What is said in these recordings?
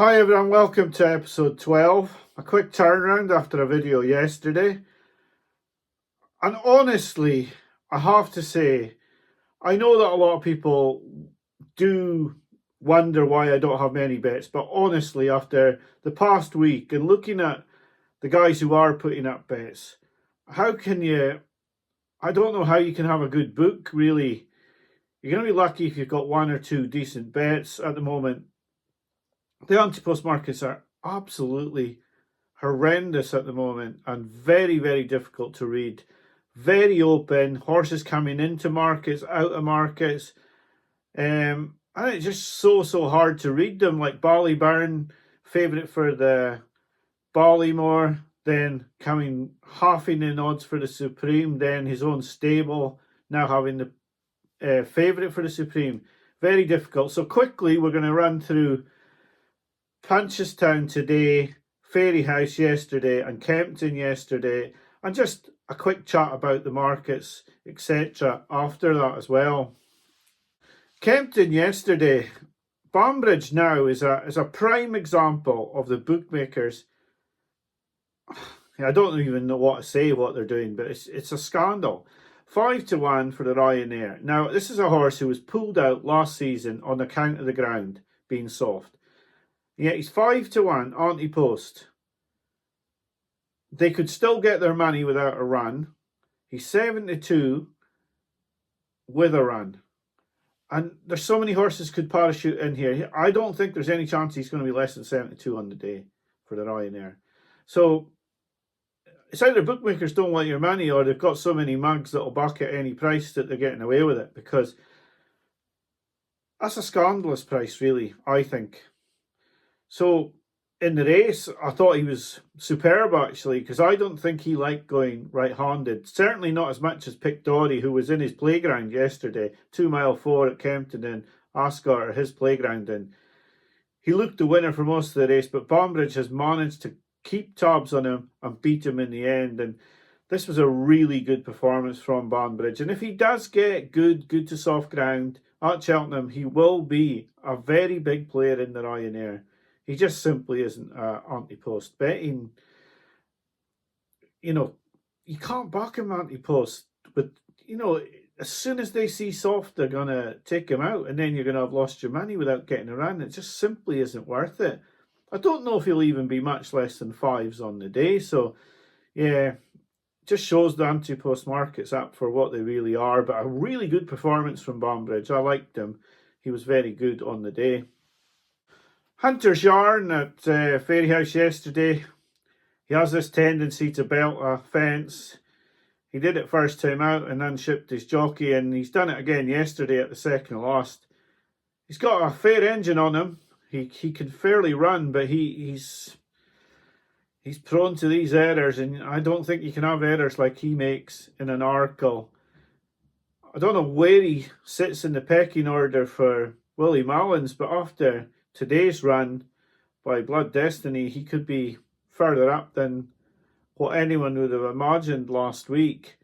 Hi everyone, welcome to episode 12. A quick turnaround after a video yesterday. And honestly, I have to say, I know that a lot of people do wonder why I don't have many bets, but honestly, after the past week and looking at the guys who are putting up bets, how can you, I don't know how you can have a good book, really. You're going to be lucky if you've got one or two decent bets at the moment. The anti-post markets are absolutely horrendous at the moment and very, very difficult to read. Very open, horses coming into markets, out of markets. And it's just so hard to read them. Like Ballyburn, favourite for the Ballymore, then coming halving in odds for the Supreme, then his own stable, now having the favourite for the Supreme. Very difficult. So quickly, we're going to run through Punchestown today, Fairyhouse yesterday, and Kempton yesterday, and just a quick chat about the markets, etc. after that as well. Kempton yesterday, Banbridge now is a prime example of the bookmakers. I don't even know what to say what they're doing, but it's a scandal. 5-1 for the Ryanair. Now, this is a horse who was pulled out last season on account of the ground being soft. Yet he's 5-1 anti-post. They could still get their money without a run. He's 7-2 with a run. And there's so many horses could parachute in here. I don't think there's any chance he's going to be less than 72 on the day for the Ryanair. So it's either bookmakers don't want your money or they've got so many mugs that'll back at any price that they're getting away with it, because that's a scandalous price, really, I think. So in the race, I thought he was superb, actually, because I don't think he liked going right-handed. Certainly not as much as Pictori, who was in his playground yesterday, 2 mile 4 at Kempton and Ascot, his playground. And he looked the winner for most of the race, but Banbridge has managed to keep tabs on him and beat him in the end. And this was a really good performance from Banbridge. And if he does get good to soft ground at Cheltenham, he will be a very big player in the Ryanair. He just simply isn't anti-post betting. You can't back him anti-post, but as soon as they see soft, they're gonna take him out, and then you're gonna have lost your money without getting a run. It just simply isn't worth it. I don't know if he'll even be much less than 5s on the day. So yeah, just shows the anti-post market's up for what they really are. But a really good performance from Banbridge. I liked him. He was very good on the day. Hunter's Yarn at Fairyhouse yesterday. He has this tendency to belt a fence. He did it first time out and then shipped his jockey, and he's done it again yesterday at the second last. He's got a fair engine on him. He can fairly run, but he's prone to these errors, and I don't think you can have errors like he makes in an Arkle. I don't know where he sits in the pecking order for Willie Mullins, but after today's run by Blood Destiny, he could be further up than what anyone would have imagined last week.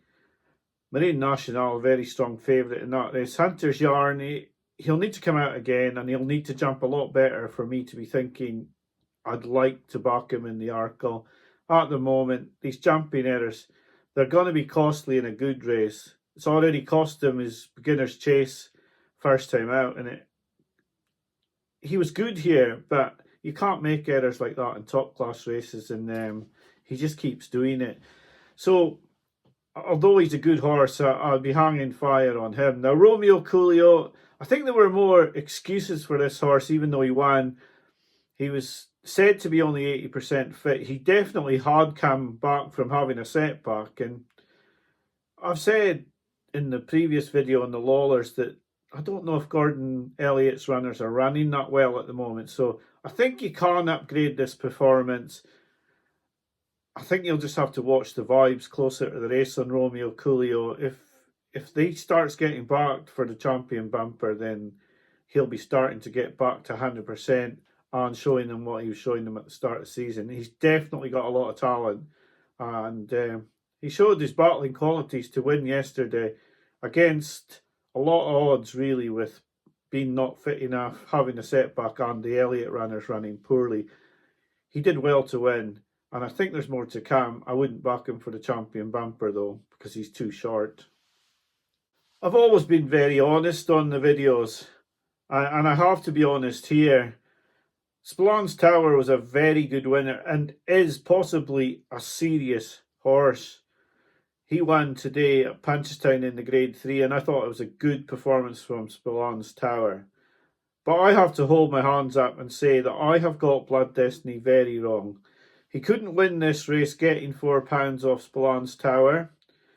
Marine National, very strong favourite in that race. Hunter's Yarn, he'll need to come out again, and he'll need to jump a lot better for me to be thinking I'd like to back him in the Arkle. At the moment, these jumping errors, they're going to be costly in a good race. It's already cost him his beginner's chase first time out, and he was good here, but you can't make errors like that in top class races, and he just keeps doing it. So although he's a good horse, I'll be hanging fire on him. Now, Romeo Coolio, I think there were more excuses for this horse, even though he won. He was said to be only 80% fit. He definitely had come back from having a setback. And I've said in the previous video on the Lawlers that I don't know if Gordon Elliott's runners are running that well at the moment. So I think you can upgrade this performance. I think you'll just have to watch the vibes closer to the race on Romeo Coolio. If he starts getting backed for the champion bumper, then he'll be starting to get back to 100% and showing them what he was showing them at the start of the season. He's definitely got a lot of talent, and he showed his battling qualities to win yesterday against a lot of odds, really, with being not fit enough, having a setback, and the Elliott runners running poorly. He did well to win, and I think there's more to come. I wouldn't back him for the champion bumper though, because he's too short. I've always been very honest on the videos, and I have to be honest here. Spillane's Tower was a very good winner and is possibly a serious horse. He won today at Punchestown in the Grade 3, and I thought it was a good performance from Spillane's Tower. But I have to hold my hands up and say that I have got Blood Destiny very wrong. He couldn't win this race getting £4 off Spillane's Tower.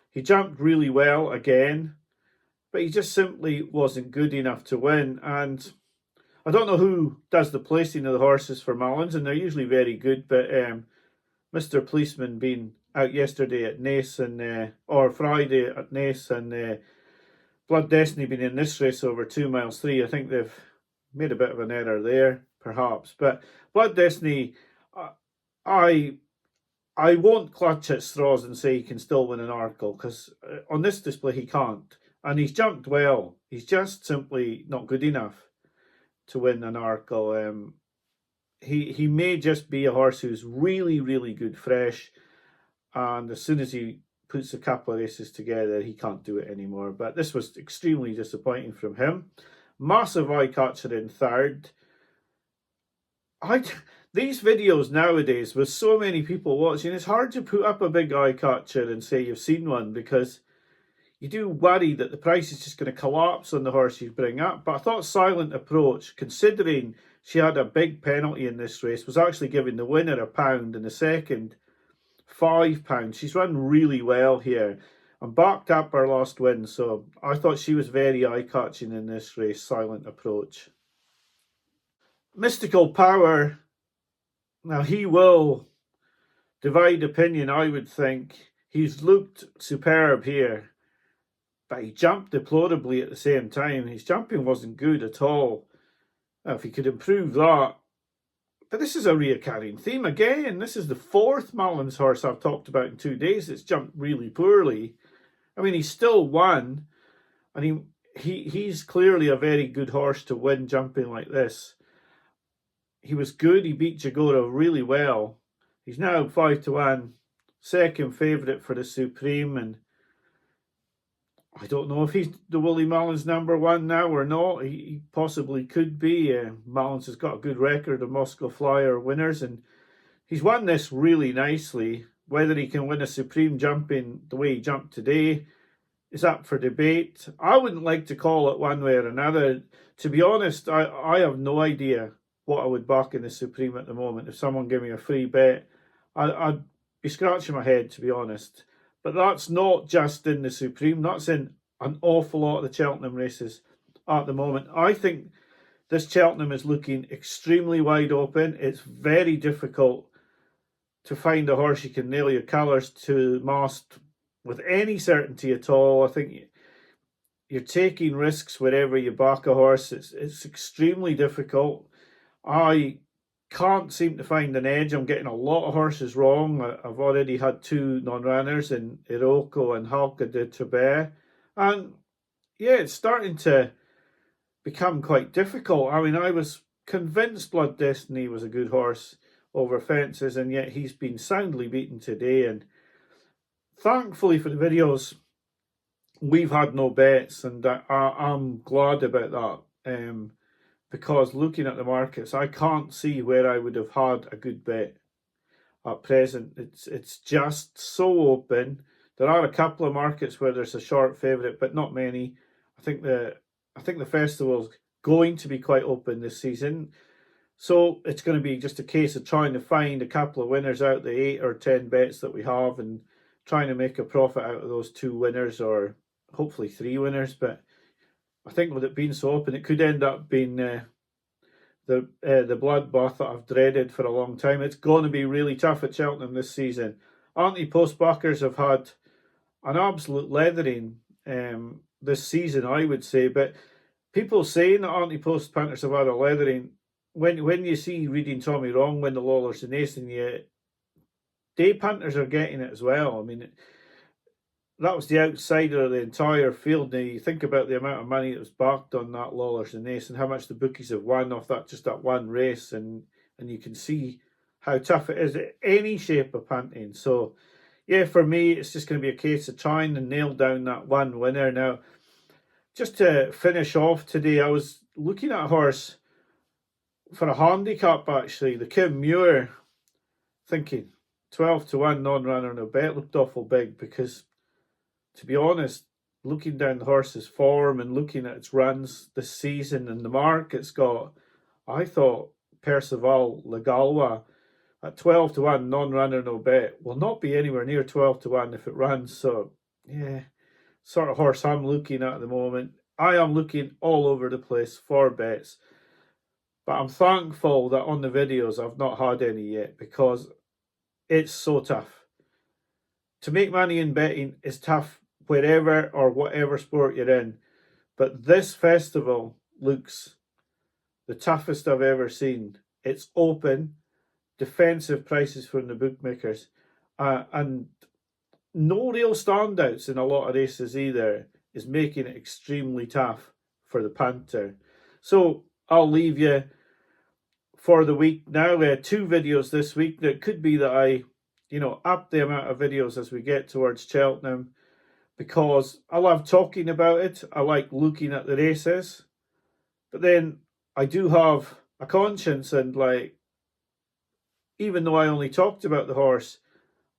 He jumped really well again, but he just simply wasn't good enough to win. And I don't know who does the placing of the horses for Mullins, and they're usually very good, but Mr. Policeman being out yesterday at Naas or Friday at Naas, and Blood Destiny being in this race over 2 miles 3, I think they've made a bit of an error there, perhaps. But Blood Destiny, I won't clutch at straws and say he can still win an Arkle, because on this display he can't. And he's jumped well. He's just simply not good enough to win an Arkle. He may just be a horse who's really, really good fresh, and as soon as he puts a couple of races together, he can't do it anymore. But this was extremely disappointing from him. Massive eye catcher in third. These videos nowadays, with so many people watching, it's hard to put up a big eye catcher and say you've seen one, because you do worry that the price is just going to collapse on the horse you bring up. But I thought Silent Approach, considering she had a big penalty in this race, was actually giving the winner £1 and the second £5. She's run really well here and backed up her last win. So I thought she was very eye-catching in this race, Silent Approach. Mystical Power, now he will divide opinion, I would think. He's looked superb here, but he jumped deplorably at the same time. His jumping wasn't good at all. Now, if he could improve that. But this is a recurring theme again. This is the fourth Mullins horse I've talked about in 2 days that's jumped really poorly. I mean, he's still won, and he's clearly a very good horse to win jumping like this. He was good. He beat Jagora really well. He's now 5-1, second favourite for the Supreme, and I don't know if he's the Willie Mullins #1 now or not. He possibly could be. Mullins has got a good record of Moscow Flyer winners, and he's won this really nicely. Whether he can win a Supreme jumping the way he jumped today is up for debate. I wouldn't like to call it one way or another. To be honest, I have no idea what I would back in the Supreme at the moment. If someone gave me a free bet, I'd be scratching my head, to be honest. But that's not just in the Supreme. That's in an awful lot of the Cheltenham races at the moment. I think this Cheltenham is looking extremely wide open. It's very difficult to find a horse you can nail your colours to mast with any certainty at all. I think you're taking risks wherever you back a horse. It's extremely difficult. I can't seem to find an edge. I'm getting a lot of horses wrong. I've already had 2 non-runners in Iroko and Halka de Trebert. And yeah, it's starting to become quite difficult. I mean, I was convinced Blood Destiny was a good horse over fences, and yet he's been soundly beaten today. And thankfully for the videos, we've had no bets, and I'm glad about that. Because looking at the markets, I can't see where I would have had a good bet at present. It's just so open. There are a couple of markets where there's a short favourite, but not many. I think the festival's going to be quite open this season, so it's going to be just a case of trying to find a couple of winners out of the 8 or 10 bets that we have, and trying to make a profit out of those 2 winners, or hopefully 3 winners. But I think with it being so open, it could end up being the bloodbath that I've dreaded for a long time. It's going to be really tough at Cheltenham this season. Anti-post backers have had an absolute leathering this season, I would say. But people saying that anti-post punters have had a leathering, when you see Reading Tommy Wrong win the Lawlers and Ace, and day punters are getting it as well. I mean, that was the outsider of the entire field. Now you think about the amount of money that was backed on that Lawlers and Ace and how much the bookies have won off that, just that one race, and you can see how tough it is at any shape of punting. So yeah, for me, it's just going to be a case of trying to nail down that one winner. Now, just to finish off today, I was looking at a horse for a handicap, actually, the Kim Muir, thinking 12-1 non-runner, and a bet looked awful big because, to be honest, looking down the horse's form and looking at its runs this season and the mark it's got, I thought Percival Legalwa at 12-1 non-runner, no bet will not be anywhere near 12-1 if it runs. So yeah, sort of horse I'm looking at the moment. I am looking all over the place for bets, but I'm thankful that on the videos I've not had any yet, because it's so tough. To make money in betting is tough wherever or whatever sport you're in, but this festival looks the toughest I've ever seen. It's open, defensive prices from the bookmakers, and no real standouts in a lot of races either, is making it extremely tough for the punter. So I'll leave you for the week now. 2 videos this week. It could be that I, up the amount of videos as we get towards Cheltenham, because I love talking about it. I like looking at the races, but then I do have a conscience, and even though I only talked about the horse,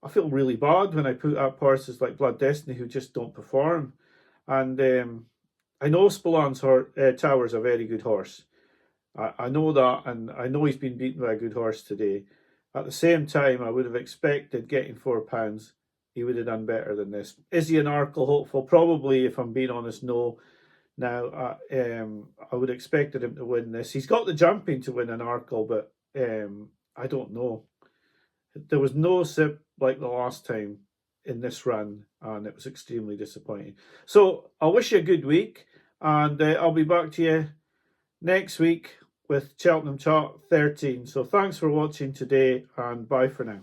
I feel really bad when I put up horses like Blood Destiny who just don't perform. And I know Spillane's Tower's a very good horse. I know that, and I know he's been beaten by a good horse today. At the same time, I would have expected, getting £4, he would have done better than this. Is he an Arkle hopeful? Probably, if I'm being honest, no. Now, I would have expected him to win this. He's got the jumping to win an Arkle, but I don't know. There was no sip like the last time in this run, and it was extremely disappointing. So I wish you a good week, and I'll be back to you next week with Cheltenham Chart 13. So thanks for watching today, and bye for now.